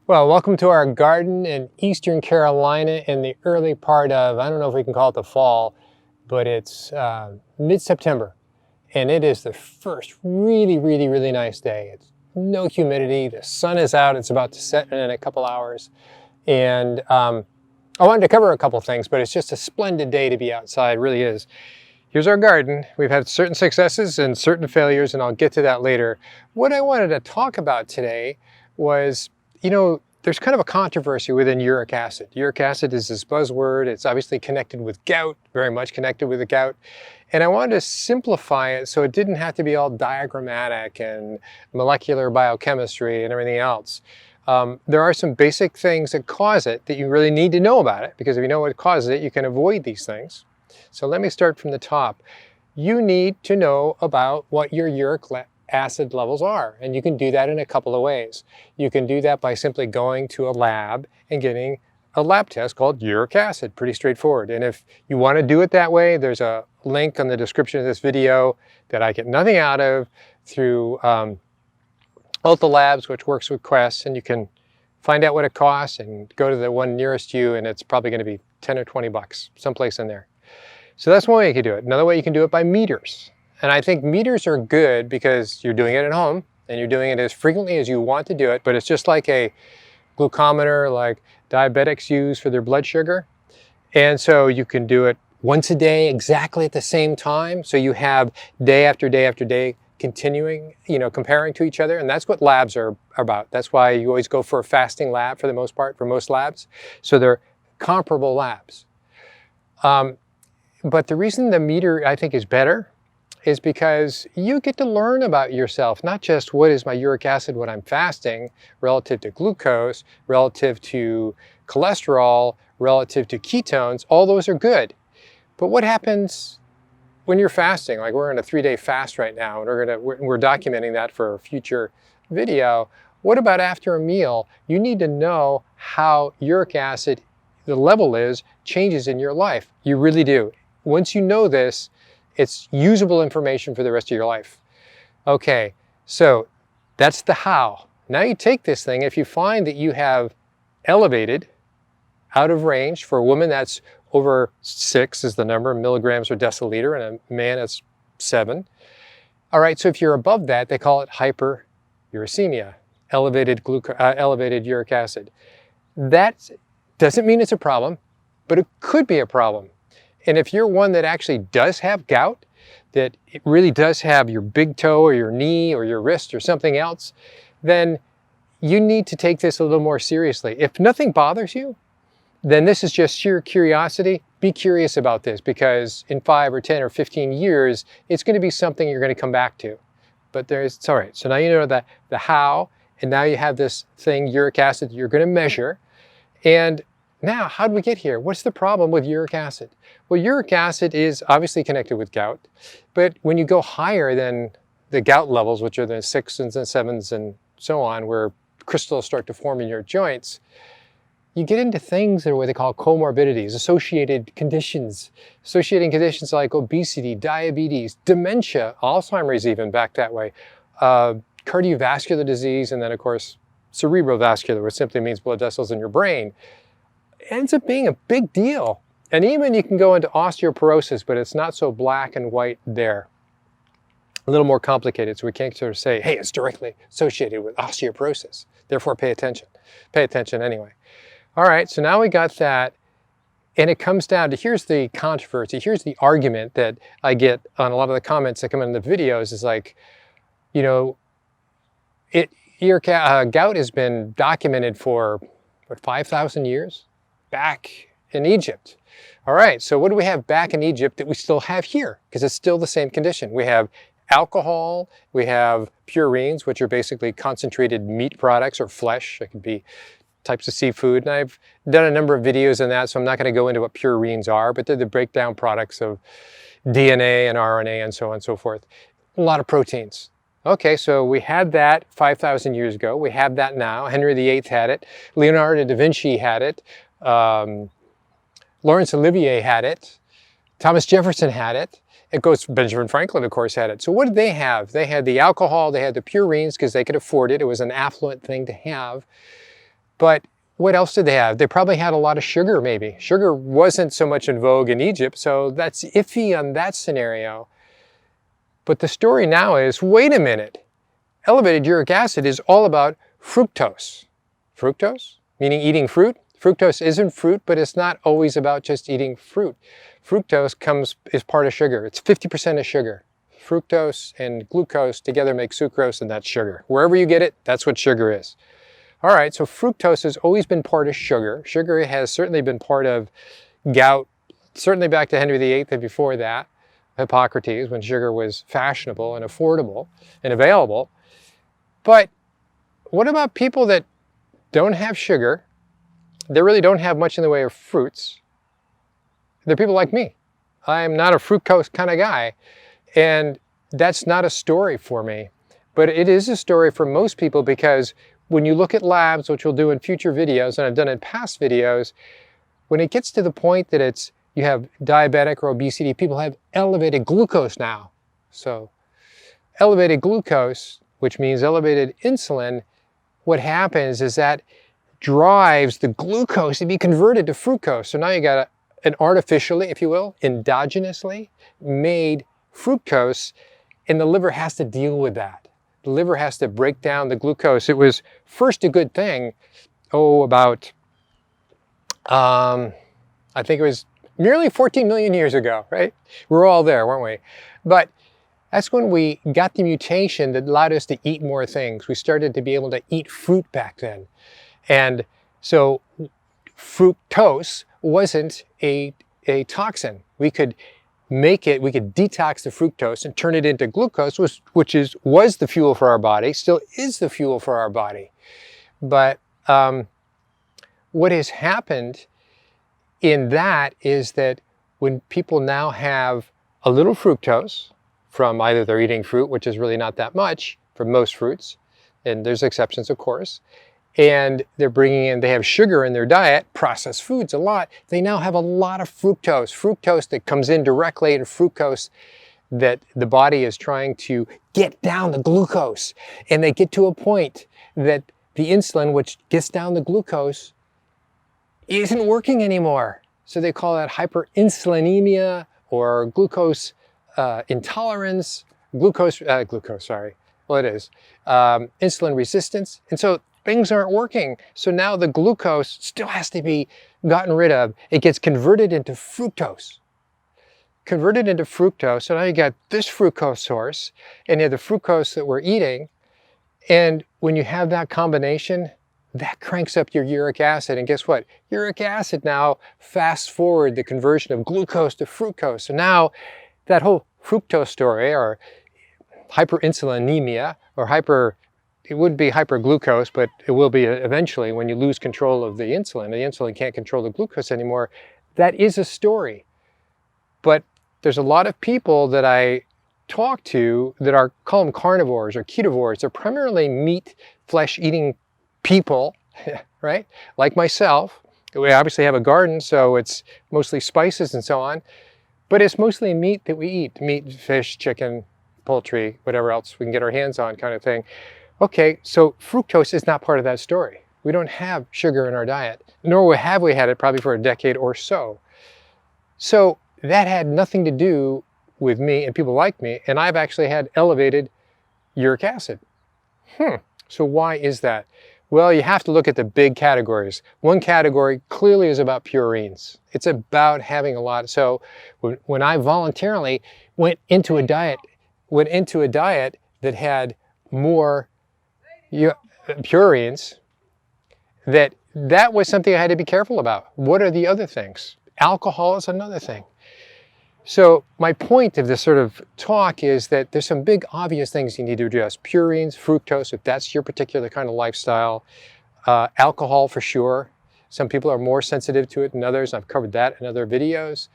Well, welcome to our garden in Eastern Carolina in the early part of, I don't know if we can call it the fall, but it's mid-September. And it is the first really nice day. It's no humidity, the sun is out, it's about to set in a couple hours. And I wanted to cover a couple things, but it's just a splendid day to be outside, really is. Here's our garden. We've had certain successes and certain failures, and I'll get to that later. What I wanted to talk about today was, there's kind of a controversy within uric acid. Uric acid is this buzzword. It's obviously connected with gout, very much connected with the gout. And I wanted to simplify it so it didn't have to be all diagrammatic and molecular biochemistry and everything else. There are some basic things that cause it that you really need to know about it, because if you know what causes it, you can avoid these things. So let me start from the top. You need to know about what your uric acid levels are, and you can do that in a couple of ways. You can do that by simply going to a lab and getting a lab test called uric acid. Pretty straightforward. And if you want to do it that way, there's a link on the description of this video that I get nothing out of through Ultra Labs, which works with Quest, and you can find out what it costs and go to the one nearest you, and it's probably going to be 10 or 20 bucks, someplace in there. So that's one way you can do it. Another way you can do it by meters. And I think meters are good because you're doing it at home and you're doing it as frequently as you want to do it, but it's just like a glucometer like diabetics use for their blood sugar. And so you can do it once a day exactly at the same time. So you have day after day after day continuing, comparing to each other. And that's what labs are about. That's why you always go for a fasting lab for the most part, for most labs. So they're comparable labs. But the reason the meter I think is better is because you get to learn about yourself, not just what is my uric acid when I'm fasting, relative to glucose, relative to cholesterol, relative to ketones. All those are good. But what happens when you're fasting? Like we're in a 3-day fast right now, and we're documenting that for a future video. What about after a meal? You need to know how uric acid, the level is, changes in your life. You really do. Once you know this, it's usable information for the rest of your life. Okay, so that's the how. Now you take this thing, if you find that you have elevated, out of range, for a woman that's over 6 is the number, milligrams per deciliter, and a man that's 7. All right, so if you're above that, they call it hyperuricemia, elevated uric acid. That doesn't mean it's a problem, but it could be a problem. And if you're one that actually does have gout, that it really does have your big toe or your knee or your wrist or something else, then you need to take this a little more seriously. If nothing bothers you, then this is just sheer curiosity. Be curious about this, because in 5 or 10 or 15 years, it's going to be something you're going to come back to. But it's all right. So now you know the how, and now you have this thing, uric acid, that you're going to measure. And now, how did we get here? What's the problem with uric acid? Well, uric acid is obviously connected with gout, but when you go higher than the gout levels, which are the 6s and 7s and so on, where crystals start to form in your joints, you get into things that are what they call comorbidities, associating conditions like obesity, diabetes, dementia, Alzheimer's even back that way, cardiovascular disease, and then of course, cerebrovascular, which simply means blood vessels in your brain. Ends up being a big deal. And even you can go into osteoporosis, but it's not so black and white there. A little more complicated, so we can't sort of say, hey, it's directly associated with osteoporosis. Therefore, pay attention. Pay attention anyway. All right, so now we got that. And it comes down to, here's the controversy, here's the argument that I get on a lot of the comments that come in the videos is like, gout has been documented for, 5,000 years? Back in Egypt. All right, so what do we have back in Egypt that we still have here? Because it's still the same condition. We have alcohol, we have purines, which are basically concentrated meat products or flesh. It could be types of seafood. And I've done a number of videos on that, so I'm not going to go into what purines are, but they're the breakdown products of DNA and RNA and so on and so forth. A lot of proteins. Okay, so we had that 5,000 years ago. We have that now. Henry VIII had it. Leonardo da Vinci had it. Laurence Olivier had it. Thomas Jefferson had it. It goes, Benjamin Franklin, of course, had it. So what did they have? They had the alcohol, they had the purines because they could afford it. It was an affluent thing to have. But what else did they have? They probably had a lot of sugar, maybe. Sugar wasn't so much in vogue in Egypt, so that's iffy on that scenario. But the story now is, wait a minute, elevated uric acid is all about fructose. Fructose? Meaning eating fruit? Fructose isn't fruit, but it's not always about just eating fruit. Fructose is part of sugar. It's 50% of sugar. Fructose and glucose together make sucrose, and that's sugar. Wherever you get it, that's what sugar is. All right, so fructose has always been part of sugar. Sugar has certainly been part of gout, certainly back to Henry VIII and before that, Hippocrates, when sugar was fashionable and affordable and available. But what about people that don't have sugar? They really don't have much in the way of fruits. They're people like me. I'm not a fructose kind of guy, and that's not a story for me. But it is a story for most people, because when you look at labs, which we'll do in future videos, and I've done in past videos, when it gets to the point that you have diabetic or obesity, people have elevated glucose now. So elevated glucose, which means elevated insulin, what happens is that drives the glucose to be converted to fructose. So now you got an artificially, if you will, endogenously made fructose, and the liver has to deal with that. The liver has to break down the glucose. It was first a good thing, about, I think it was nearly 14 million years ago, right? We're all there, weren't we? But that's when we got the mutation that allowed us to eat more things. We started to be able to eat fruit back then. And so fructose wasn't a toxin. We could detox the fructose and turn it into glucose, which was the fuel for our body, still is the fuel for our body. But what has happened in that is that when people now have a little fructose from either they're eating fruit, which is really not that much for most fruits, and there's exceptions, of course, and they have sugar in their diet, processed foods a lot, they now have a lot of fructose that comes in directly, and fructose that the body is trying to get down the glucose. And they get to a point that the insulin, which gets down the glucose, isn't working anymore. So they call that hyperinsulinemia or glucose intolerance, insulin resistance. And so things aren't working. So now the glucose still has to be gotten rid of. It gets converted into fructose. So now you got this fructose source, and you have the fructose that we're eating. And when you have that combination, that cranks up your uric acid. And guess what? Uric acid now fast forward the conversion of glucose to fructose. So now that whole fructose story, or hyperinsulinemia, or it would be hyperglucose, but it will be eventually when you lose control of the insulin. The insulin can't control the glucose anymore. That is a story. But there's a lot of people that I talk to that call them carnivores or ketovores. They're primarily meat, flesh-eating people, right? Like myself. We obviously have a garden, so it's mostly spices and so on. But it's mostly meat that we eat. Meat, fish, chicken, poultry, whatever else we can get our hands on, kind of thing. Okay, so fructose is not part of that story. We don't have sugar in our diet, nor have we had it probably for a decade or so. So that had nothing to do with me and people like me, and I've actually had elevated uric acid. So why is that? Well, you have to look at the big categories. One category clearly is about purines. It's about having a lot. So when I voluntarily went into a diet that had more purines, that was something I had to be careful about. What are the other things? Alcohol is another thing. So my point of this sort of talk is that there's some big obvious things you need to address. Purines, fructose, if that's your particular kind of lifestyle. Alcohol for sure. Some people are more sensitive to it than others. I've covered that in other videos.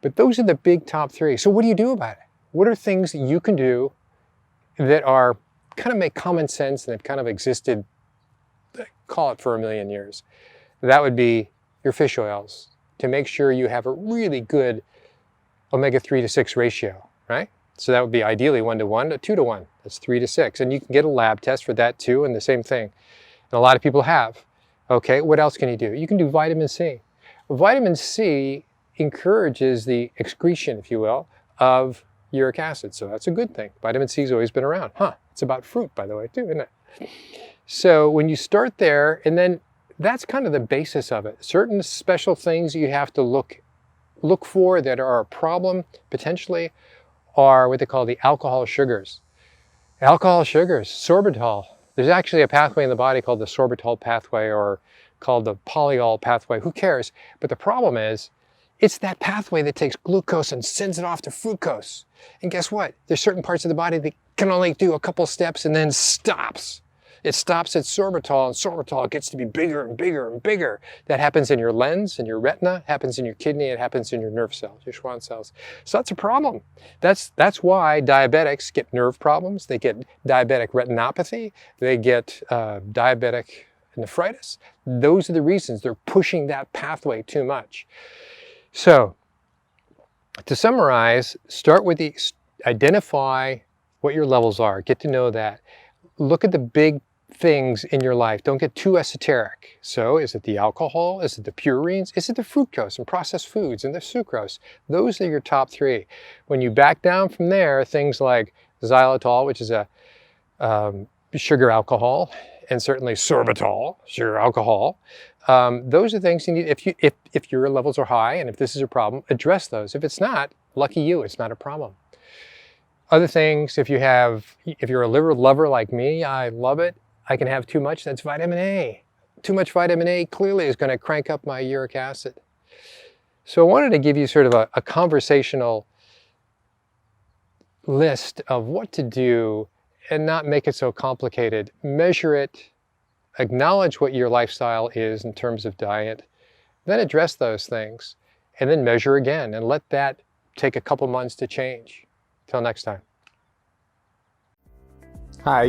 But those are the big top three. So what do you do about it? What are things that you can do that are kind of make common sense and have kind of existed, call it for 1 million years? That would be your fish oils, to make sure you have a really good omega-3 to 6 ratio, right? So that would be ideally 1 to 1 to 2 to 1. That's 3 to 6. And you can get a lab test for that too, and the same thing. And a lot of people have. Okay, what else can you do? You can do vitamin C. Vitamin C encourages the excretion, if you will, of uric acid. So that's a good thing. Vitamin C's always been around. It's about fruit, by the way, too, isn't it? So when you start there, and then that's kind of the basis of it. Certain special things you have to look for that are a problem, potentially, are what they call the alcohol sugars. Alcohol sugars, sorbitol. There's actually a pathway in the body called the sorbitol pathway, or called the polyol pathway. Who cares? But the problem is, it's that pathway that takes glucose and sends it off to fructose. And guess what? There's certain parts of the body that can only do a couple steps and then stops. It stops at sorbitol, and sorbitol gets to be bigger and bigger and bigger. That happens in your lens, in your retina, happens in your kidney, it happens in your nerve cells, your Schwann cells. So that's a problem. That's why diabetics get nerve problems. They get diabetic retinopathy. They get diabetic nephritis. Those are the reasons. They're pushing that pathway too much. So to summarize, start with identify what your levels are. Get to know that. Look at the big things in your life. Don't get too esoteric. So is it the alcohol? Is it the purines? Is it the fructose and processed foods and the sucrose? Those are your top three. When you back down from there, things like xylitol, which is a sugar alcohol, and certainly sorbitol, sugar alcohol. Those are things you need. If your levels are high and if this is a problem, address those. If it's not, lucky you, it's not a problem. Other things, if you're a liver lover like me, I love it. I can have too much, that's vitamin A. Too much vitamin A clearly is going to crank up my uric acid. So I wanted to give you sort of a conversational list of what to do and not make it so complicated. Measure it, acknowledge what your lifestyle is in terms of diet, then address those things, and then measure again and let that take a couple months to change. Till next time. Hi,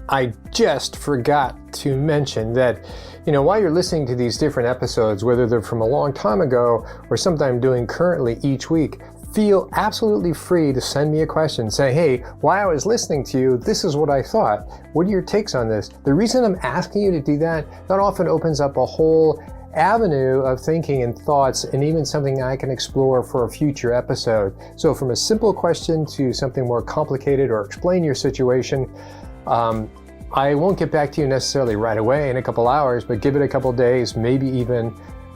I just forgot to mention that, while you're listening to these different episodes, whether they're from a long time ago or something I'm doing currently each week, feel absolutely free to send me a question. Say, hey, while I was listening to you, this is what I thought. What are your takes on this? The reason I'm asking you to do that often opens up a whole avenue of thinking and thoughts, and even something I can explore for a future episode. So from a simple question to something more complicated, or explain your situation, I won't get back to you necessarily right away in a couple hours, but give it a couple days, maybe even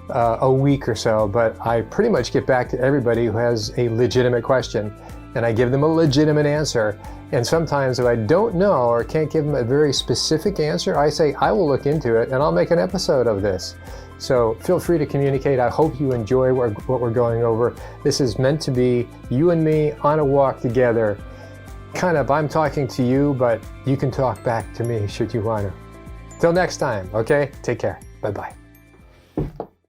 a week or so. But I pretty much get back to everybody who has a legitimate question, and I give them a legitimate answer. And sometimes if I don't know or can't give them a very specific answer, I say, I will look into it and I'll make an episode of this. So feel free to communicate. I hope you enjoy what we're going over. This is meant to be you and me on a walk together. Kind of, I'm talking to you, but you can talk back to me should you want to. Till next time, okay? Take care. Bye-bye.